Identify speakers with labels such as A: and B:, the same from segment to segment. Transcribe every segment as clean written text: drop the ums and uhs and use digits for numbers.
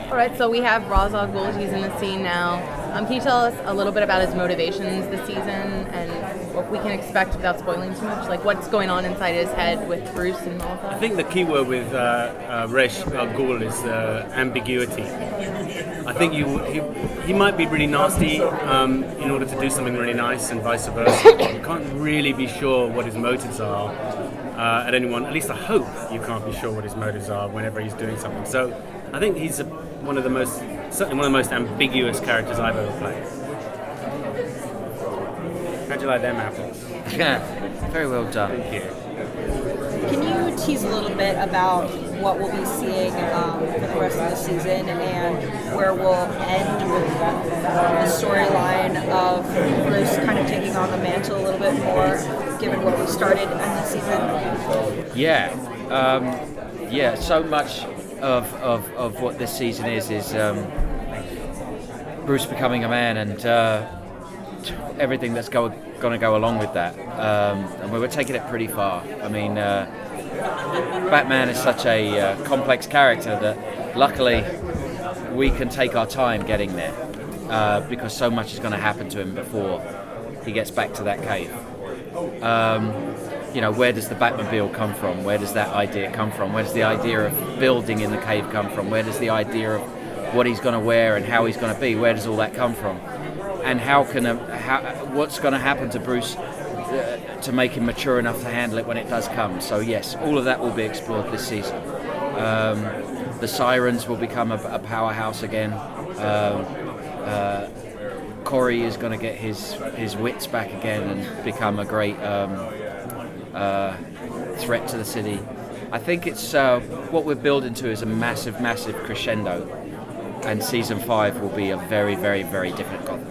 A: All right, so we have Ra's al Ghul. He's in the scene now. Can you tell us a little bit about his motivations this season and what we can expect without spoiling too much? Like what's going on inside his head with Bruce and all of that?
B: I think the key word with Ra's al Ghul is ambiguity. I think he might be really nasty in order to do something really nice and vice versa. You can't really be sure what his motives are at anyone. At least I hope you can't be sure what his motives are whenever he's doing something. So I think he's certainly one of the most ambiguous characters I've ever played. How'd you like them apples?
C: Yeah, very well done.
B: Thank you.
D: Can you tease a little bit about what we'll be seeing for the rest of the season and where we'll end with the storyline of Bruce kind of taking on the mantle a little bit more, given what we started in the season?
C: Yeah, so much of what this season is Bruce becoming a man and everything that's going to go along with that. And we were taking it pretty far. I mean, Batman is such a complex character that luckily we can take our time getting there because so much is going to happen to him before he gets back to that cave. Where does the Batmobile come from? Where does that idea come from? Where does the idea of building in the cave come from? Where does the idea of what he's going to wear and how he's going to be, where does all that come from? And what's going to happen to Bruce to make him mature enough to handle it when it does come? So yes, all of that will be explored this season. The Sirens will become a powerhouse again. Corey is going to get his wits back again and become a great threat to the city. I think it's what we're building to is a massive, massive crescendo, and season 5 will be a very, very, very different Gotham.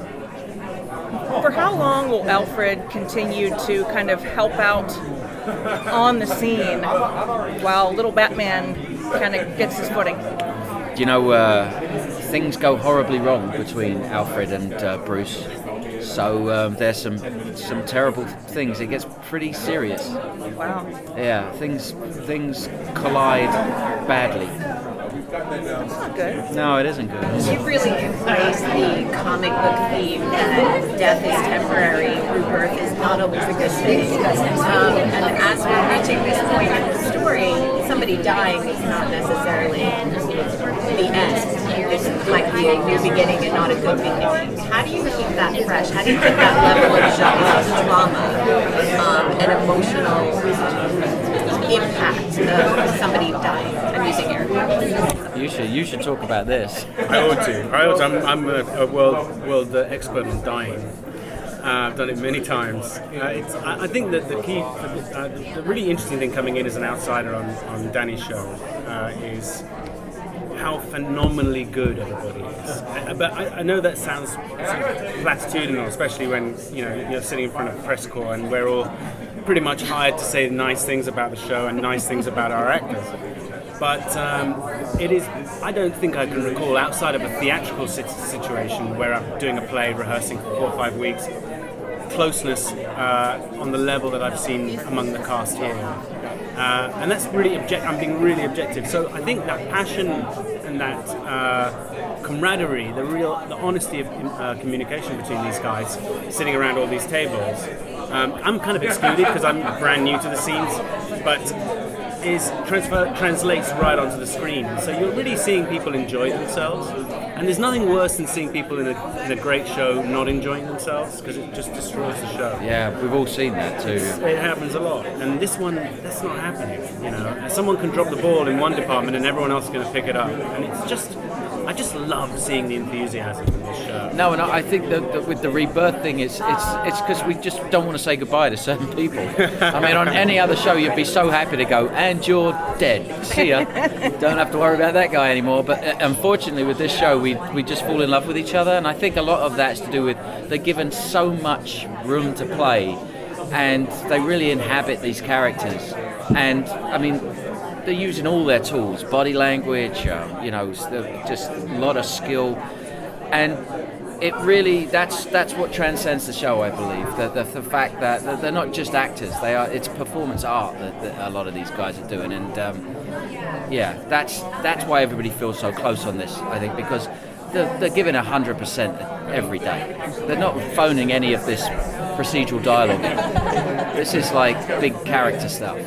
D: For how long will Alfred continue to kind of help out on the scene while little Batman kind of gets his footing?
C: Things go horribly wrong between Alfred and Bruce. So there's some terrible things. It gets pretty serious.
D: Wow.
C: Yeah, things collide badly.
D: That's not good.
C: No, it isn't good.
A: You really embrace the comic book theme that death is temporary, rebirth is not always a good thing. And as we're reaching this point in the story, somebody dying is not necessarily the end. This might be a new beginning and not a good beginning. How do you keep that fresh? How do you keep that level of drama and emotional impact of somebody dying? I'm using air quotes.
C: You should talk about this.
B: I ought to. I'm a world expert on dying. I've done it many times. I think that the key, the really interesting thing coming in as an outsider on Danny's show is how phenomenally good everybody is. But I know that sounds sort of platitudinal, especially when you're sitting in front of a press corps and we're all pretty much hired to say nice things about the show and nice things about our actors. But it is. I don't think I can recall outside of a theatrical situation where I'm doing a play, rehearsing for 4 or 5 weeks, closeness on the level that I've seen among the cast here. And that's really I'm being really objective. So I think that passion and that camaraderie, the honesty of communication between these guys sitting around all these tables. I'm kind of excluded because I'm brand new to the scenes, but translates right onto the screen. So you're really seeing people enjoy themselves. And there's nothing worse than seeing people in a great show not enjoying themselves, because it just destroys the show.
C: Yeah, we've all seen that too.
B: It happens a lot, and this one, that's not happening. Someone can drop the ball in one department, and everyone else is going to pick it up. And I just love seeing the enthusiasm in this show.
C: No, and I think that with the rebirth thing, it's because we just don't want to say goodbye to certain people. I mean, on any other show, you'd be so happy to go, and you're dead. See ya. Don't have to worry about that guy anymore. But unfortunately, with this show, we just fall in love with each other, and I think a lot of that's to do with they're given so much room to play, and they really inhabit these characters. And I mean, they're using all their tools, body language, just a lot of skill, and it really that's what transcends the show, I believe. The fact that they're not just actors; it's performance art that a lot of these guys are doing, and Yeah, that's why everybody feels so close on this, I think, because they're giving 100% every day. They're not phoning any of this procedural dialogue in. This is like big character stuff.